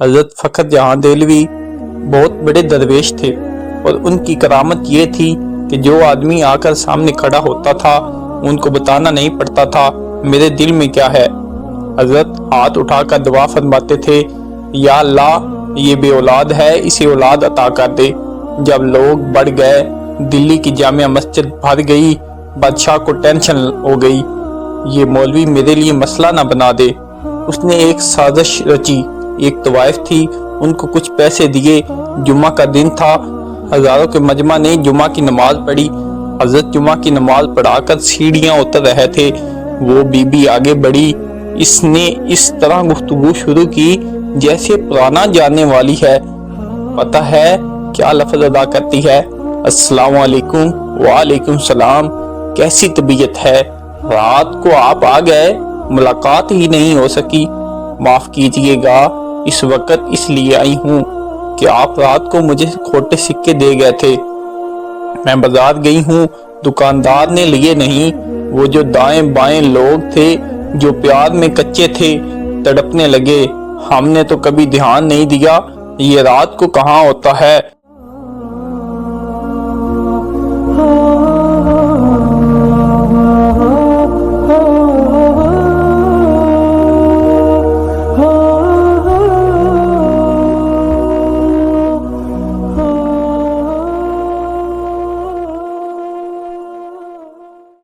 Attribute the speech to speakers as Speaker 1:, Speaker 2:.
Speaker 1: हजरत फ़खर जहां देहलवी बहुत बड़े दरवेश थे और उनकी करामत ये थी कि जो आदमी आकर सामने खड़ा होता था उनको बताना नहीं पड़ता था मेरे दिल में क्या है। हजरत हाथ उठाकर दुआ फरमाते थे, या अल्लाह ये बे औलाद है, इसे औलाद अता कर दे। जब लोग बढ़ गए, दिल्ली की जामिया मस्जिद भर गई, बादशाह को टेंशन हो गई, ये मौलवी मेरे लिए मसला ना बना दे। उसने एक साजिश रची। एक तवाइफ थी, उनको कुछ पैसे दिए। जुम्मा का दिन था, हजारों के मजमा ने जुम्मा की नमाज पढ़ी। हजरत जुम्मा की नमाज पढ़ाकर सीढ़ियां उतर रहे थे, वो बीबी आगे बढ़ी। इसने इस तरह गुफ्तगू शुरू की जैसे पुराना जानने वाली है। पता है क्या लफ्ज अदा करती है? अस्सलाम वालेकुम। वालेकुम सलाम। कैसी तबीयत है? रात को आप आ गए, मुलाकात ही नहीं हो सकी। माफ कीजिएगा, इस वक्त इसलिए आई हूँ कि आप रात को मुझे खोटे सिक्के दे गए थे। मैं बाजार गई हूँ, दुकानदार ने लिए नहीं। वो जो दाएं बाएं लोग थे जो प्यार में कच्चे थे तड़पने लगे। हमने तो कभी ध्यान नहीं दिया ये रात को कहाँ होता है।